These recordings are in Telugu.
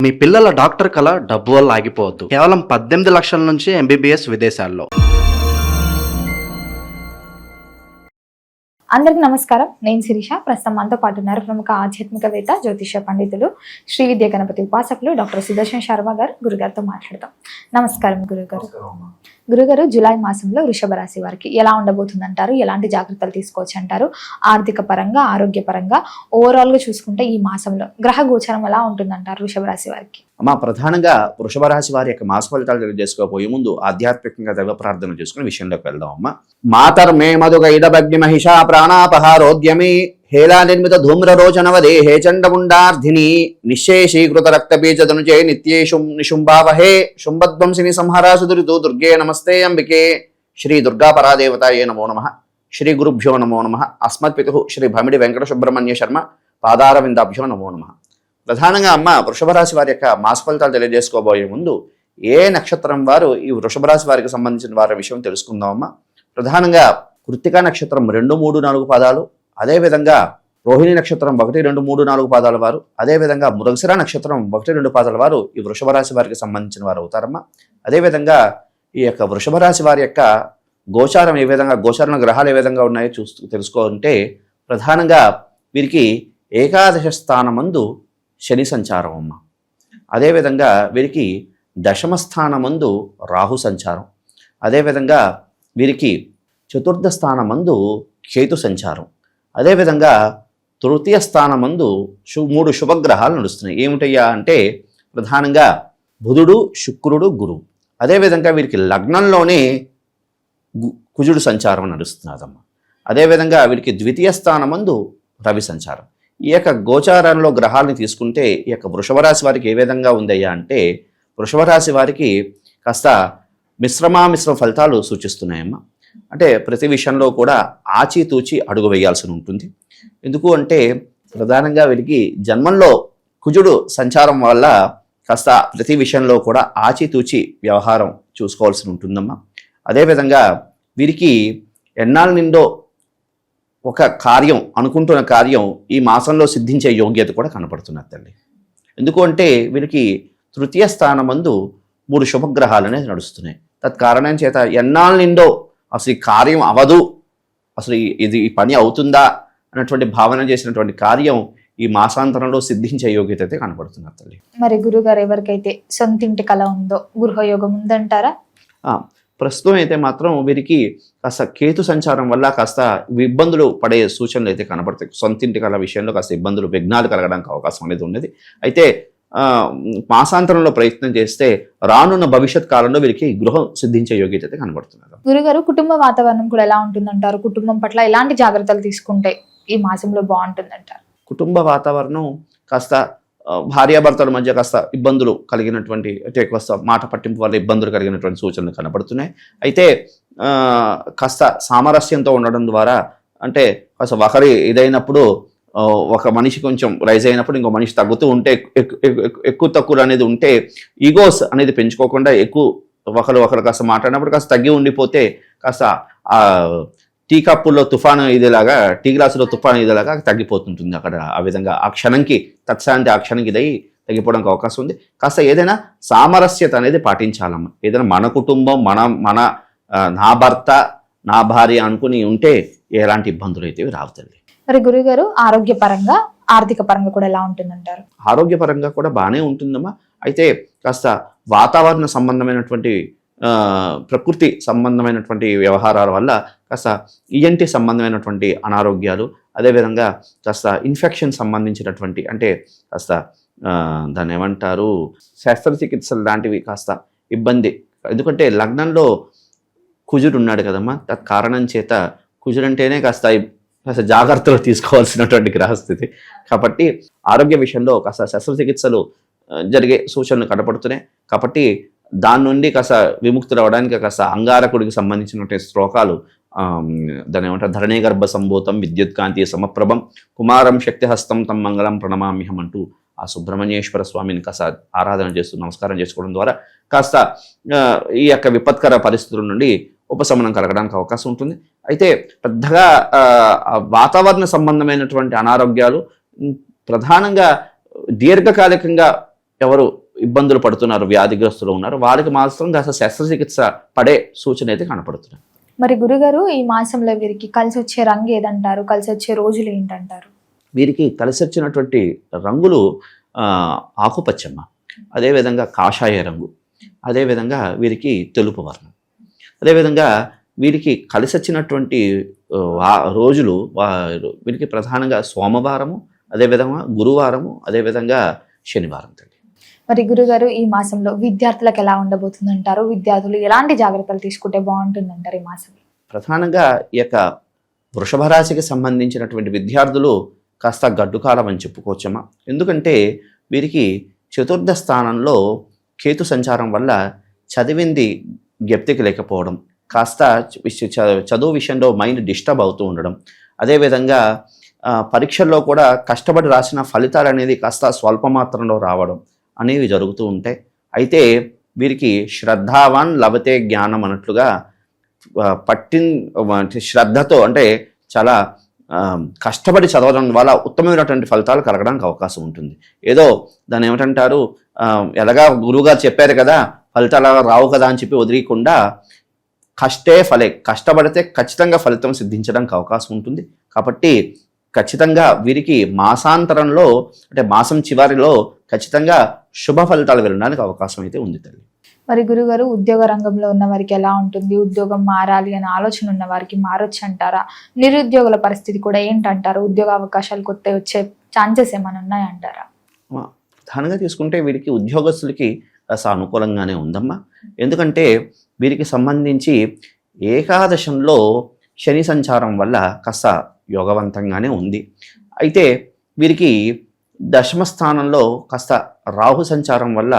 మీ పిల్లల డాక్టర్ కల డబ్బు వల్ల ఆగిపోవద్దు. కేవలం 18 లక్షల నుంచి MBBS విదేశాల్లో. అందరికీ నమస్కారం. నేను శిరీష. ప్రస్తుతం మనతో పాటు ఉన్నారు ప్రముఖ ఆధ్యాత్మికవేత్త, జ్యోతిష పండితులు, శ్రీ విద్య గణపతి ఉపాసకులు డాక్టర్ సుదర్శన్ శర్మ గారు. గురుగారితో మాట్లాడతాం. నమస్కారం గురుగారు. గురుగారు, జూలై మాసంలో వృషభ రాశి వారికి ఎలా ఉండబోతుందంటారు? ఎలాంటి జాగ్రత్తలు తీసుకోవచ్చు అంటారు? ఆర్థిక పరంగా, ఆరోగ్య పరంగా, ఓవరాల్ గా చూసుకుంటే ఈ మాసంలో గ్రహ గోచరం ఎలా ఉంటుందంటారు వృషభ రాశి వారికి? ప్రధానంగా వృషభ రాశి వారి యొక్క మాస ఫలితాలు తెలియజేసుకోబోయే ముందు ఆధ్యాత్మికంగా దైవ ప్రార్థన చేసుకునే విషయంలోకి వెళ్దాం. అమ్మ మాతర్మే మధుగ ఇదభగ్ని మహిషా ప్రాణాపహారోద్యమే హేలా నిర్మిత ధూమ్రరోచనవదే హే చండముండార్ధిని నిశ్శేషీకృత రక్తబీజదనుజే నిత్యేషు నిశుంభావహే శుంభధ్వంసిని సంహరాసుదురితు దుర్గే నమస్తే అంబికే. శ్రీ దుర్గా పరాదేవతాయే నమో నమః. శ్రీ గురుభ్యో నమో నమః. అస్మత్పితు శ్రీ భమిడి వెంకట సుబ్రహ్మణ్య శర్మ పాదారవిందాభ్యో నమో నమః. ప్రధానంగా అమ్మ వృషభ రాశి వారి యొక్క మాస ఫలితాలు తెలియజేసుకోబోయే ముందు ఏ నక్షత్రం వారు ఈ వృషభ రాశి వారికి సంబంధించిన వారి విషయం తెలుసుకుందాం. అమ్మ ప్రధానంగా కృత్తికా నక్షత్రం 2, 3, 4 పాదాలు, అదేవిధంగా రోహిణి నక్షత్రం 1, 2, 3, 4 పాదాల వారు, అదేవిధంగా మృగశిర నక్షత్రం 1, 2 పాదాల వారు ఈ వృషభ రాశి వారికి సంబంధించిన వారు అవుతారమ్మా. అదేవిధంగా ఈ యొక్క వృషభ రాశి వారి యొక్క గోచారం ఏ విధంగా, గోచారణ గ్రహాలు ఏ విధంగా ఉన్నాయో తెలుసుకుంటే ప్రధానంగా వీరికి ఏకాదశ స్థానమందు శని సంచారం అమ్మ. అదేవిధంగా వీరికి దశమ స్థానమందు రాహు సంచారం, అదేవిధంగా వీరికి చతుర్థ స్థానమందు కేతు సంచారం, అదేవిధంగా తృతీయ స్థానమందు 3 శుభగ్రహాలు నడుస్తున్నాయి. ఏమిటయ్యా అంటే ప్రధానంగా బుధుడు, శుక్రుడు, గురువు. అదేవిధంగా వీరికి లగ్నంలోనే కుజుడు సంచారం నడుస్తున్నదమ్మ. అదేవిధంగా వీరికి ద్వితీయ స్థానమందు రవి సంచారం. ఈ యొక్క గోచారంలో గ్రహాలను తీసుకుంటే ఈ యొక్క వృషభ రాశి వారికి ఏ విధంగా ఉందయ్యా అంటే వృషభ రాశి వారికి కాస్త మిశ్రమ ఫలితాలు సూచిస్తున్నాయమ్మ. అంటే ప్రతి విషయంలో కూడా ఆచితూచి అడుగు వేయాల్సి ఉంటుంది. ఎందుకు అంటే ప్రధానంగా వీరికి జన్మంలో కుజుడు సంచారం వల్ల కాస్త ప్రతి విషయంలో కూడా ఆచితూచి వ్యవహారం చూసుకోవాల్సి ఉంటుందమ్మా. అదేవిధంగా వీరికి ఎన్నాళ్ళ నిండో ఒక కార్యం అనుకుంటున్న కార్యం ఈ మాసంలో సిద్ధించే యోగ్యత కూడా కనపడుతున్నది తల్లి. ఎందుకు అంటే వీరికి తృతీయ స్థానమందు 3 శుభగ్రహాలు అనేది నడుస్తున్నాయి. తత్కారణం చేత ఎన్నాళ్ళ నిండో అసలు ఈ కార్యం అవదు, అసలు ఇది ఈ పని అవుతుందా అన్నటువంటి భావన చేసినటువంటి కార్యం ఈ మాసాంతరంలో సిద్ధించే యోగ్యత అయితే కనపడుతున్నది తల్లి. మరి గురుగారు, ఎవరికైతే సొంతింటి కళ ఉందో గృహయోగం ఉందంటారా? ప్రస్తుతం అయితే మాత్రం వీరికి కాస్త కేతు సంచారం వల్ల కాస్త ఇబ్బందులు పడే సూచనలు అయితే కనబడతాయి. సొంతింటి కళ విషయంలో కాస్త ఇబ్బందులు, విఘ్నాలు కలగడానికి అవకాశం అనేది ఉన్నది. అయితే మాసాంతరంలో ప్రయత్నం చేస్తే రానున్న భవిష్యత్ కాలంలో వీరికి గృహం సిద్ధించే యోగ్యత అయితే కనబడుతున్నారు. గురుగారు, కుటుంబ వాతావరణం కూడా ఎలా ఉంటుందంటారు? కుటుంబం పట్ల ఎలాంటి జాగ్రత్తలు తీసుకుంటే ఈ మాసంలో బాగుంటుందంటారు? కుటుంబ వాతావరణం కాస్త భార్యాభర్తల మధ్య కాస్త ఇబ్బందులు కలిగినటువంటి, అంటే కాస్త మాట పట్టింపు వల్ల ఇబ్బందులు కలిగినటువంటి సూచనలు కనబడుతున్నాయి. అయితే కాస్త సామరస్యంతో ఉండడం ద్వారా, అంటే కాస్త ఒకరి ఇదైనప్పుడు ఒక మనిషి కొంచెం రైజ్ అయినప్పుడు ఇంకో మనిషి తగ్గుతూ ఉంటే, ఎక్కువ తక్కువ అనేది ఉంటే ఈగోస్ అనేది పెంచుకోకుండా ఒకరు కాస్త మాట్లాడినప్పుడు కాస్త తగ్గి ఉండిపోతే కాస్త టీ కప్పుల్లో తుఫాను ఇదేలాగా, టీ గ్లాసులో తుఫాను ఇదేలాగా తగ్గిపోతుంటుంది. అక్కడ ఆ విధంగా ఆ క్షణంకి తత్శాంతి ఆ క్షణంకి ఇదై తగ్గిపోవడానికి అవకాశం ఉంది. కాస్త ఏదైనా సామరస్యత అనేది పాటించాలమ్మ. ఏదైనా మన కుటుంబం, మన నా భర్త, నా భార్య అనుకుని ఉంటే ఎలాంటి ఇబ్బందులు అయితే రావు తల్లి. మరి గురుగారు, ఆరోగ్యపరంగా, ఆర్థిక పరంగా కూడా ఎలా ఉంటుందంటారు? ఆరోగ్యపరంగా కూడా బాగానే ఉంటుందమ్మా. అయితే కాస్త వాతావరణ సంబంధమైనటువంటి, ప్రకృతి సంబంధమైనటువంటి వ్యవహారాల వల్ల కాస్త ఈఎన్టీ సంబంధమైనటువంటి అనారోగ్యాలు, అదేవిధంగా కాస్త ఇన్ఫెక్షన్ సంబంధించినటువంటి, అంటే కాస్త దాన్ని ఏమంటారు, శస్త్రచికిత్సలు లాంటివి కాస్త ఇబ్బంది. ఎందుకంటే లగ్నంలో కుజుడు ఉన్నాడు కదమ్మా. కారణం చేత కుజుడంటేనే కాస్త జాగ్రత్తలు తీసుకోవాల్సినటువంటి గ్రహస్థితి. కాబట్టి ఆరోగ్య విషయంలో కాస్త శస్త్రచికిత్సలు జరిగే సూచనలు కనపడుతున్నాయి. కాబట్టి దాని నుండి కాస్త విముక్తులు అవ్వడానికి కాస్త అంగారకుడికి సంబంధించినటువంటి శ్లోకాలు, దాని ఏమంటారు, ధరణీ గర్భ సంభూతం విద్యుత్ కాంతి సమప్రభం కుమారం శక్తిహస్తం తం మంగళం ప్రణమామ్యహం అంటూ ఆ సుబ్రహ్మణ్యేశ్వర స్వామిని కాస్త ఆరాధన చేస్తూ నమస్కారం చేసుకోవడం ద్వారా కాస్త ఈ యొక్క విపత్కర పరిస్థితుల నుండి ఉపశమనం కలగడానికి అవకాశం ఉంటుంది. అయితే పెద్దగా వాతావరణ సంబంధమైనటువంటి అనారోగ్యాలు ప్రధానంగా దీర్ఘకాలికంగా ఎవరు ఇబ్బందులు పడుతున్నారు, వ్యాధిగ్రస్తులు ఉన్నారు, వాళ్ళకి మాత్రం కాస్త శస్త్రచికిత్స పడే సూచన అయితే కనపడుతున్నాయి. మరి గురుగారు ఈ మాసంలో వీరికి కలిసి వచ్చే రంగు ఏదంటారు, కలిసి వచ్చే రోజులు ఏంటంటారు? వీరికి కలిసి వచ్చినటువంటి రంగులు ఆకుపచ్చమ్మ, అదేవిధంగా కాషాయ రంగు, అదేవిధంగా వీరికి తెలుపు వర్ణం. అదేవిధంగా వీరికి కలిసి వచ్చినటువంటి రోజులు వీరికి ప్రధానంగా సోమవారము, అదేవిధంగా గురువారము, అదేవిధంగా శనివారం తల్లి. మరి గురుగారు ఈ మాసంలో విద్యార్థులకు ఎలా ఉండబోతుందంటారు? విద్యార్థులు ఎలాంటి జాగ్రత్తలు తీసుకుంటే బాగుంటుందంటారు ఈ మాసంలో? ప్రధానంగా ఈ యొక్క వృషభ రాశికి సంబంధించినటువంటి విద్యార్థులు కాస్త గడ్డుకాలం అని చెప్పుకోవచ్చమ్మా. ఎందుకంటే వీరికి చతుర్థ స్థానంలో కేతు సంచారం వల్ల చదివింది జ్ఞప్తికి లేకపోవడం, కాస్త చదువు విషయంలో మైండ్ డిస్టర్బ్ అవుతూ ఉండడం, అదేవిధంగా పరీక్షల్లో కూడా కష్టపడి రాసిన ఫలితాలు అనేది కాస్త స్వల్పమాత్రంలో రావడం అనేవి జరుగుతూ ఉంటాయి. అయితే వీరికి శ్రద్ధావాన్ లభతే జ్ఞానం అన్నట్లుగా శ్రద్ధతో అంటే చాలా కష్టపడి చదవడం వల్ల ఉత్తమమైనటువంటి ఫలితాలు కలగడానికి అవకాశం ఉంటుంది. ఏదో దాన్ని ఏమిటంటారు, ఎలాగా గురువుగారు చెప్పారు కదా ఫలితాలు రావు కదా అని చెప్పి వదిలేయకుండా కష్టపడితే ఖచ్చితంగా ఫలితం సిద్ధించడానికి అవకాశం ఉంటుంది. కాబట్టి ఖచ్చితంగా వీరికి మాసాంతరంలో అంటే మాసం చివరిలో ఖచ్చితంగా శుభ ఫలితాలు వెళ్ళడానికి అవకాశం అయితే ఉంది తల్లి. మరి గురుగారు ఉద్యోగ రంగంలో ఉన్న వారికి ఎలా ఉంటుంది? ఉద్యోగం మారాలి అనే ఆలోచన ఉన్న వారికి మారొచ్చు అంటారా? నిరుద్యోగుల పరిస్థితి కూడా ఏంటంటారు? ఉద్యోగ అవకాశాలు కొత్త వచ్చే ఛాన్సెస్ ఏమైనా ఉన్నాయంటారా? ప్రధానంగా తీసుకుంటే వీరికి ఉద్యోగస్తులకి అనుకూలంగానే ఉందమ్మా. ఎందుకంటే వీరికి సంబంధించి ఏకాదశంలో శని సంచారం వల్ల కాస్త యోగవంతంగానే ఉంది. అయితే వీరికి దశమ స్థానంలో కాస్త రాహు సంచారం వల్ల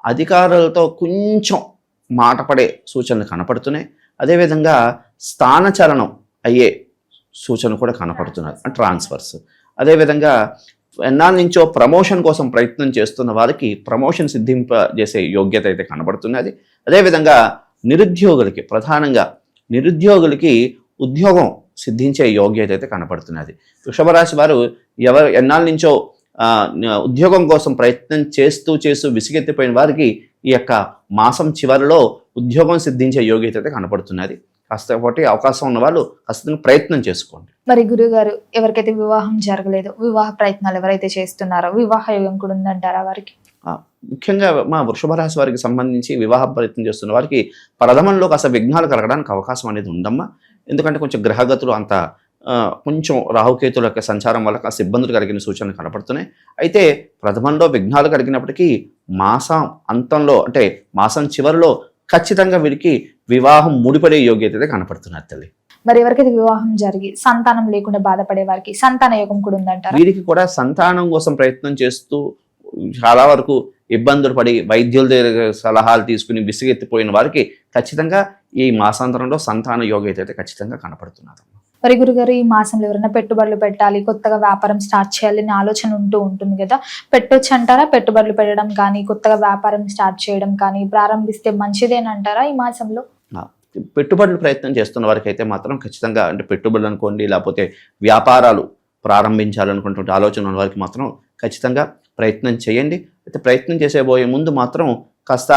అధికారులతో కొంచెం మాట పడే సూచనలు కనపడుతున్నాయి. అదేవిధంగా స్థానచలనం అయ్యే సూచనలు కూడా కనపడుతున్నారు, ట్రాన్స్ఫర్స్. అదేవిధంగా ఎన్నాళ్ళ నుంచో ప్రమోషన్ కోసం ప్రయత్నం చేస్తున్న వారికి ప్రమోషన్ సిద్ధింపజేసే యోగ్యత అయితే కనబడుతున్నది. అదేవిధంగా నిరుద్యోగులకి ప్రధానంగా నిరుద్యోగులకి ఉద్యోగం సిద్ధించే యోగ్యత అయితే కనపడుతున్నది. వృషభ రాశి వారు ఎన్నాళ్ళ నుంచో ఉద్యోగం కోసం ప్రయత్నం చేస్తూ విసిగెత్తిపోయిన వారికి ఈ యొక్క మాసం చివరిలో ఉద్యోగం సిద్ధించే యోగ్యత అయితే కనపడుతున్నది. కాస్త అవకాశం ఉన్న వాళ్ళు కాస్త ప్రయత్నం చేసుకోండి. మరి గురుగారు ఎవరికైతే వివాహం జరగలేదు, వివాహ ప్రయత్నాలు ఎవరైతే చేస్తున్నారో వివాహ యోగం కూడా ఉందంటారా వారికి? ముఖ్యంగా మా వృషభ రాశి వారికి సంబంధించి వివాహ ప్రయత్నం చేస్తున్న వారికి ప్రథమంలో కాస్త విఘ్నాలు కలగడానికి అవకాశం అనేది ఉందమ్మా. ఎందుకంటే కొంచెం గ్రహగతులు అంత కొంచెం రాహుకేతుల యొక్క సంచారం వల్ల కాస్త ఇబ్బందులు కలిగిన సూచనలు కనపడుతున్నాయి. అయితే ప్రథమంలో విఘ్నాలు కలిగినప్పటికీ మాసం అంతంలో అంటే మాసం చివరిలో ఖచ్చితంగా వీరికి వివాహం ముడిపడే యోగ్యత అయితే కనపడుతున్నారు తల్లి. మరి ఎవరికైతే వివాహం జరిగి సంతానం లేకుండా బాధపడే వారికి సంతాన యోగం కూడా ఉందంటారు? వీరికి కూడా సంతానం కోసం ప్రయత్నం చేస్తూ చాలా వరకు ఇబ్బందులు పడి వైద్యుల దగ్గర సలహాలు తీసుకుని విసిగెత్తిపోయిన వారికి ఖచ్చితంగా ఈ మాసాంతరంలో సంతాన యోగ్యత అయితే ఖచ్చితంగా కనపడుతున్నారు. మరి గురుగారు ఈ మాసంలో ఎవరైనా పెట్టుబడులు పెట్టాలి, కొత్తగా వ్యాపారం స్టార్ట్ చేయాలని ఆలోచన ఉంటుంది కదా, పెట్టొచ్చు అంటారా? పెట్టుబడులు పెట్టడం కానీ కొత్తగా వ్యాపారం స్టార్ట్ చేయడం కానీ ప్రారంభిస్తే మంచిదేనంటారా ఈ మాసంలో? పెట్టుబడులు ప్రయత్నం చేస్తున్న వారికి అయితే మాత్రం ఖచ్చితంగా అంటే పెట్టుబడులు అనుకోండి, లేకపోతే వ్యాపారాలు ప్రారంభించాలనుకున్నటువంటి ఆలోచన ఉన్న వారికి మాత్రం ఖచ్చితంగా ప్రయత్నం చేయండి. అయితే ప్రయత్నం చేసేబోయే ముందు మాత్రం కాస్త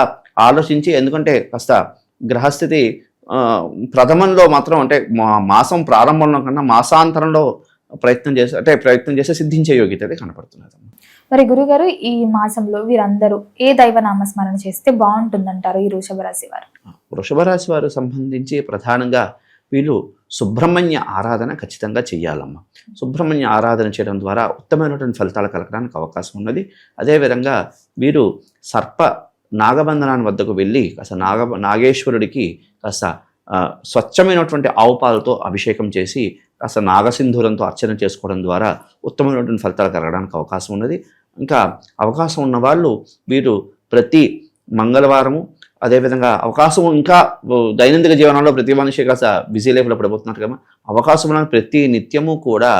ఆలోచించి, ఎందుకంటే కాస్త గ్రహస్థితి ప్రథమంలో మాత్రం అంటే మాసం ప్రారంభంలో కన్నా మాసాంతరంలో ప్రయత్నం చేస్తే సిద్ధించే యోగ్యత అయితే కనపడుతున్నది. మరి గురుగారు ఈ మాసంలో వీరందరూ ఏ దైవ నామస్మరణ చేస్తే బాగుంటుందంటారు ఈ వృషభ రాశి వారు? వృషభ రాశి వారు సంబంధించి ప్రధానంగా వీళ్ళు సుబ్రహ్మణ్య ఆరాధన ఖచ్చితంగా చెయ్యాలమ్మా. సుబ్రహ్మణ్య ఆరాధన చేయడం ద్వారా ఉత్తమమైనటువంటి ఫలితాలు కలగడానికి అవకాశం ఉన్నది. అదేవిధంగా వీరు నాగబంధనాన్ని వద్దకు వెళ్ళి కాస్త నాగేశ్వరుడికి కాస్త స్వచ్ఛమైనటువంటి ఆవు పాలతో అభిషేకం చేసి కాస్త నాగసింధూరంతో అర్చన చేసుకోవడం ద్వారా ఉత్తమమైనటువంటి ఫలితాలు కలగడానికి అవకాశం ఉన్నది. ఇంకా అవకాశం ఉన్న వాళ్ళు వీరు ప్రతి మంగళవారము, అదేవిధంగా అవకాశం ఇంకా దైనందిక జీవనంలో ప్రతి మనిషి కాస్త బిజీ లైఫ్లో పడిపోతున్నారు కదా, అవకాశం ఉన్న ప్రతి నిత్యము కూడా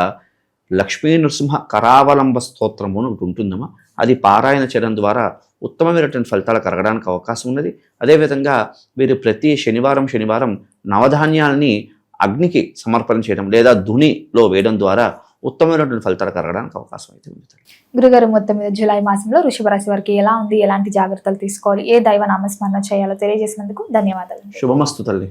లక్ష్మీ నృసింహ కరావలంబ స్తోత్రము అని ఒకటి ఉంటుందమ్మా. అది పారాయణ చేయడం ద్వారా ఉత్తమమైనటువంటి ఫలితాలు కలగడానికి అవకాశం ఉన్నది. అదేవిధంగా వీరు ప్రతి శనివారం నవధాన్యాలని అగ్నికి సమర్పణ చేయడం లేదా ధునిలో వేయడం ద్వారా ఉత్తమమైనటువంటి ఫలితాలు కలగడానికి అవకాశం అయితే ఉంది. గురుగారు, మొత్తం మీద జూలై మాసంలో వృషభ రాశి వారికి ఎలా ఉంది, ఎలాంటి జాగ్రత్తలు తీసుకోవాలి, ఏ దైవ నామస్మరణ చేయాలో తెలియజేసినందుకు ధన్యవాదాలు. శుభమస్తు తల్లి.